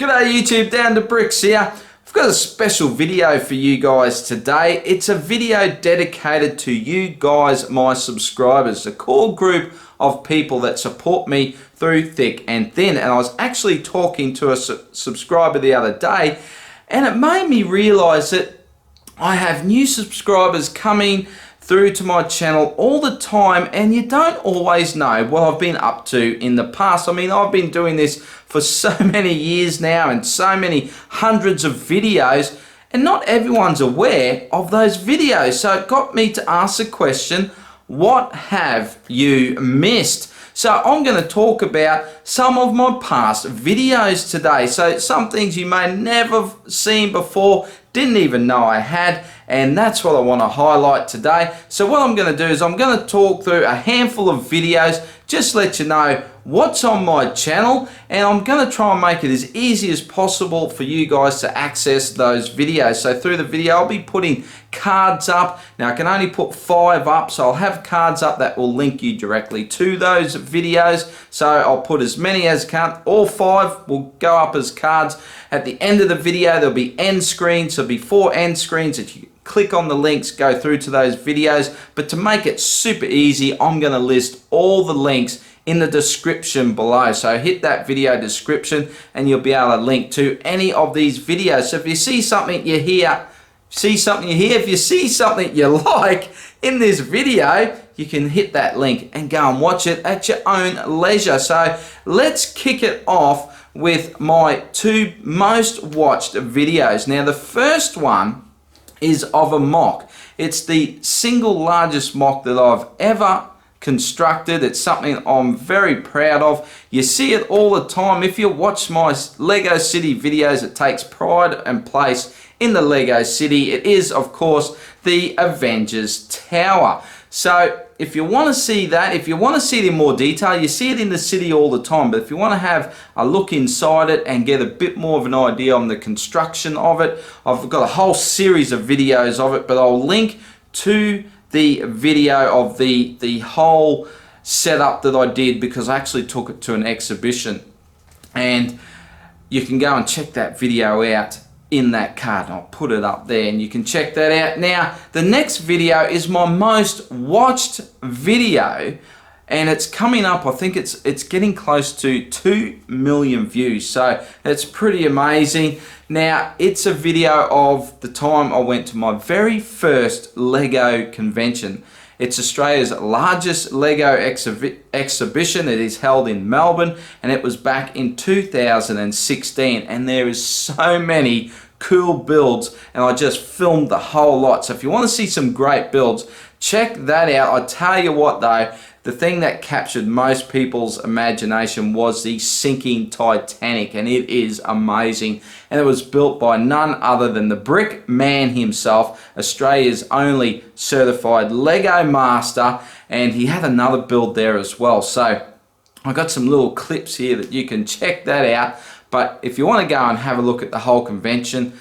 G'day YouTube, Down to Bricks here. I've got a special video for you guys today. It's a video dedicated to you guys, my subscribers, a core group of people that support me through thick and thin. And I was actually talking to a subscriber the other day, and it made me realize that I have new subscribers coming through to my channel all the time, and you don't always know what I've been up to in the past. I mean, I've been doing this for so many years now and so many hundreds of videos, and not everyone's aware of those videos. So it got me to ask the question, what have you missed? So I'm going to talk about some of my past videos today. So some things you may never have seen before, didn't even know I had, and that's what I want to highlight today. So what I'm going to do is I'm going to talk through a handful of videos, just let you know what's on my channel, and I'm going to try and make it as easy as possible for you guys to access those videos. So through the video I'll be putting cards up. Now I can only put 5 up, so I'll have cards up that will link you directly to those videos. So I'll put as many as I can. All 5 will go up as cards. At the end of the video there'll be end screens. There'll be 4 end screens that you click on the links, go through to those videos. But to make it super easy, I'm going to list all the links in the description below. So hit that video description and you'll be able to link to any of these videos. So if you see something you hear, if you see something you like in this video, you can hit that link and go and watch it at your own leisure. So let's kick it off with my 2 most watched videos. Now the first one is of a mock. It's the single largest mock that I've ever constructed. It's something I'm very proud of. You see it all the time. If you watch my Lego City videos, it takes pride and place in the Lego City. It is, of course, the Avengers Tower. So if you want to see that, if you want to see it in more detail, you see it in the city all the time, but if you want to have a look inside it and get a bit more of an idea on the construction of it, I've got a whole series of videos of it, but I'll link to the video of the whole setup that I did, because I actually took it to an exhibition, and you can go and check that video out in that card. I'll put it up there and you can check that out. Now the next video is my most watched video, and it's coming up, I think it's getting close to 2 million views, so it's pretty amazing. Now it's a video of the time I went to my very first Lego convention. It's Australia's largest Lego exhibition. It is held in Melbourne, and it was back in 2016, and there is so many cool builds, and I just filmed the whole lot. So if you want to see some great builds, check that out. I tell you what though, the thing that captured most people's imagination was the sinking Titanic, and it is amazing. And it was built by none other than the Brick Man himself, Australia's only certified Lego master, and he had another build there as well. So I got some little clips here that you can check that out. But if you want to go and have a look at the whole convention,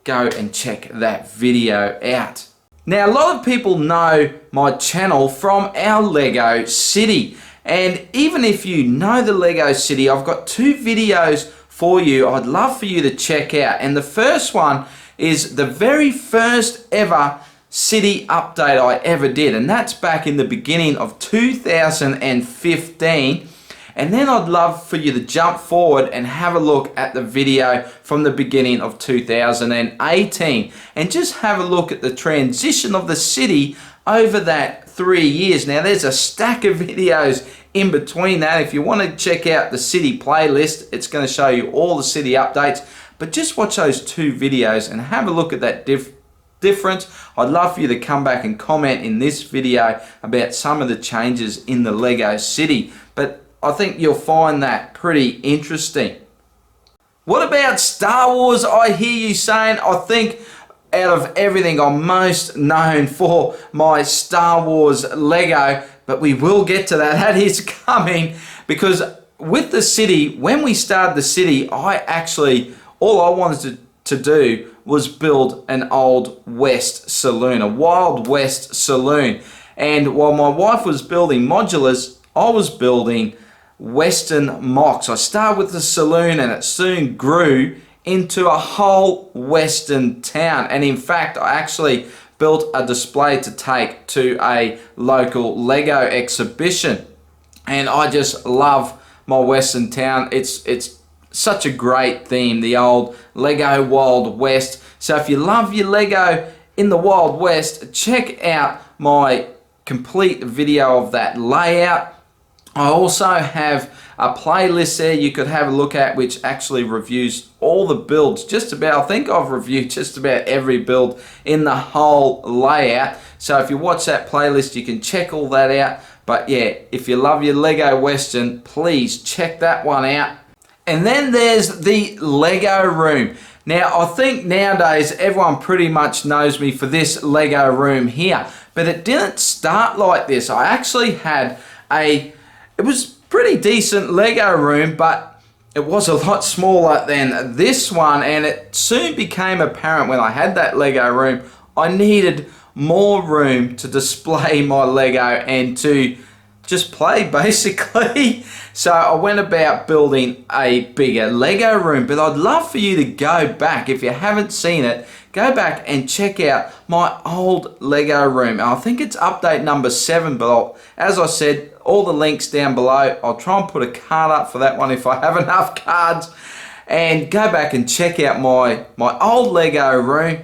go and check that video out. Now a lot of people know my channel from our Lego City, and even if you know the Lego City, I've got 2 videos for you I'd love for you to check out. And the first one is the very first ever city update I ever did, and that's back in the beginning of 2015. And then I'd love for you to jump forward and have a look at the video from the beginning of 2018 and just have a look at the transition of the city over that 3 years. Now there's a stack of videos in between that. If you want to check out the city playlist, it's going to show you all the city updates, but just watch those 2 videos and have a look at that difference. I'd love for you to come back and comment in this video about some of the changes in the Lego City, but I think you'll find that pretty interesting. What about Star Wars? I hear you saying. I think out of everything, I'm most known for my Star Wars Lego, but we will get to that. That is coming, because with the city, when we started the city, all I wanted to do was build an old West saloon, a Wild West saloon. And while my wife was building modulars, I was building Western MOCs. I started with the saloon and it soon grew into a whole Western town. And in fact, I actually built a display to take to a local Lego exhibition. And I just love my Western town. It's such a great theme, the old Lego Wild West. So if you love your Lego in the Wild West, check out my complete video of that layout. I also have a playlist there you could have a look at, which actually reviews all the builds. Just about, I think I've reviewed just about every build in the whole layout. So if you watch that playlist, you can check all that out. But yeah, if you love your Lego Western, please check that one out. And then there's the Lego room. Now, I think nowadays everyone pretty much knows me for this Lego room here, but it didn't start like this. I actually had it was pretty decent Lego room, but it was a lot smaller than this one, and it soon became apparent when I had that Lego room, I needed more room to display my Lego and to just play basically. So I went about building a bigger Lego room, but I'd love for you to go back, if you haven't seen it, go back and check out my old Lego room. I think it's update number 7, but as I said, all the links down below. I'll try and put a card up for that one if I have enough cards. And go back and check out my old Lego room.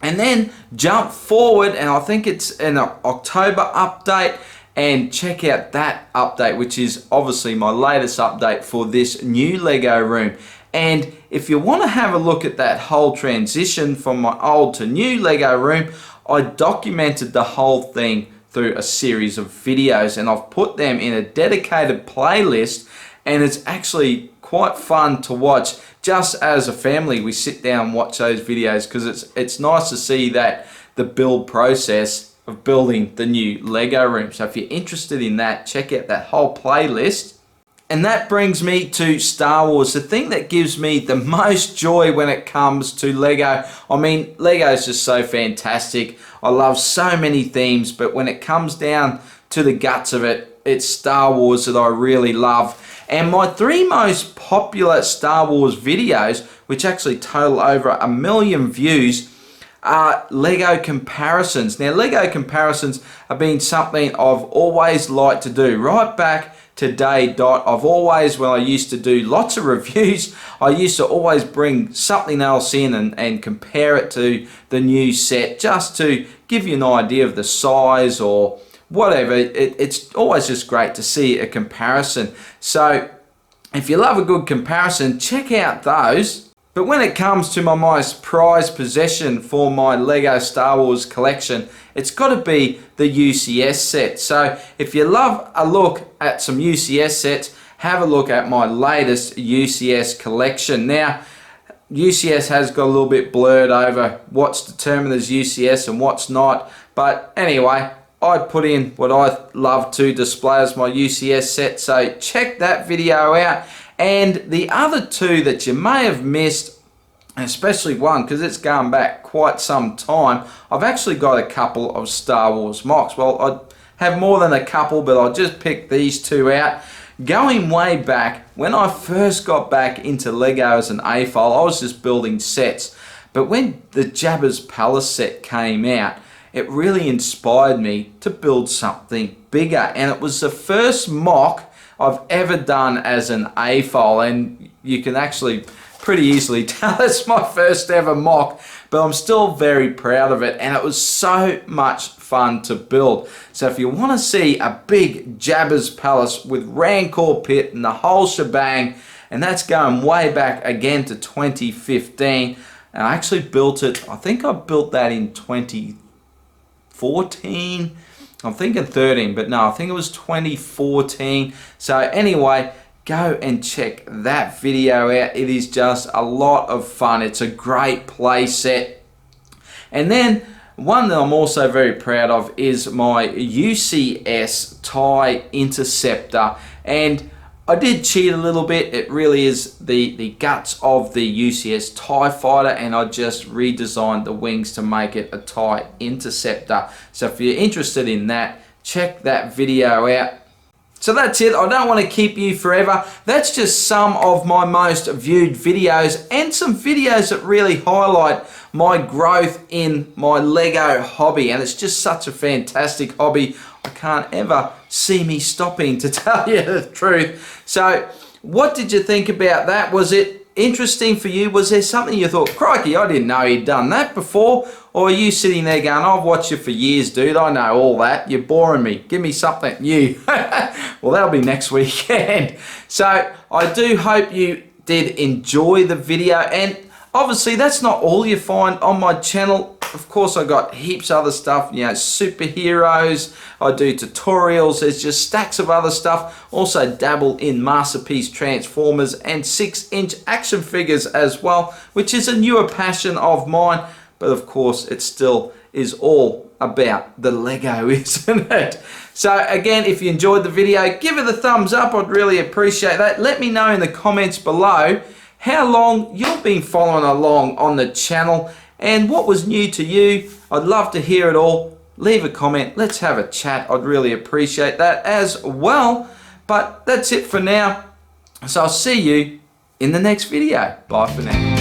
And then jump forward, and I think it's an October update, and check out that update, which is obviously my latest update for this new Lego room. And if you want to have a look at that whole transition from my old to new Lego room, I documented the whole thing through a series of videos, and I've put them in a dedicated playlist, and it's actually quite fun to watch. Just as a family, we sit down and watch those videos because it's nice to see that the build process of building the new Lego room. So if you're interested in that, check out that whole playlist. And that brings me to Star Wars, the thing that gives me the most joy when it comes to Lego. I mean, Lego is just so fantastic. I love so many themes, but when it comes down to the guts of it, it's Star Wars that I really love. And my 3 most popular Star Wars videos, which actually total over 1 million views, are Lego comparisons. Now, Lego comparisons have been something I've always liked to do. Right back to day dot, I've always, when I used to do lots of reviews, I used to always bring something else in and compare it to the new set, just to give you an idea of the size or whatever. It's always just great to see a comparison. So if you love a good comparison, check out those. But when it comes to my most prized possession for my Lego Star Wars collection, it's got to be the UCS set. So if you love a look at some UCS sets, have a look at my latest UCS collection. Now, UCS has got a little bit blurred over what's determined as UCS and what's not. But anyway, I put in what I love to display as my UCS set. So check that video out. And the other 2 that you may have missed, especially one because it's gone back quite some time, I've actually got a couple of Star Wars MOCs. Well, I have more than a couple, but I'll just pick these 2 out. Going way back, when I first got back into Lego as an AFOL, I was just building sets. But when the Jabba's Palace set came out, it really inspired me to build something bigger. And it was the first MOC I've ever done as an AFOL, and you can actually pretty easily tell it's my first ever MOC, but I'm still very proud of it, and it was so much fun to build. So if you want to see a big Jabba's Palace with Rancor Pit and the whole shebang, and that's going way back again to 2015, and I actually built it, I think I built that in 2014, I'm thinking 13, but no, I think it was 2014. So anyway, go and check that video out. It is just a lot of fun. It's a great play set. And then one that I'm also very proud of is my UCS TIE Interceptor. And I did cheat a little bit. It really is the guts of the UCS TIE Fighter, and I just redesigned the wings to make it a TIE Interceptor. So if you're interested in that, check that video out. So that's it. I don't want to keep you forever. That's just some of my most viewed videos and some videos that really highlight my growth in my Lego hobby. And it's just such a fantastic hobby. I can't ever see me stopping, to tell you the truth. So what did you think about that? Was it interesting for you? Was there something you thought, crikey, I didn't know he'd done that before? Or are you sitting there going, I've watched you for years, dude, I know all that, you're boring me, give me something new. Well, that'll be next weekend. So I do hope you did enjoy the video, and obviously that's not all you find on my channel. Of course, I got heaps of other stuff, you know, superheroes, I do tutorials, there's just stacks of other stuff. Also dabble in Masterpiece Transformers and 6-inch action figures as well, which is a newer passion of mine. But of course, it still is all about the Lego, isn't it? So again, if you enjoyed the video, give it a thumbs up, I'd really appreciate that. Let me know in the comments below how long you've been following along on the channel and what was new to you. I'd love to hear it all. Leave a comment, let's have a chat. I'd really appreciate that as well. But that's it for now. So I'll see you in the next video. Bye for now.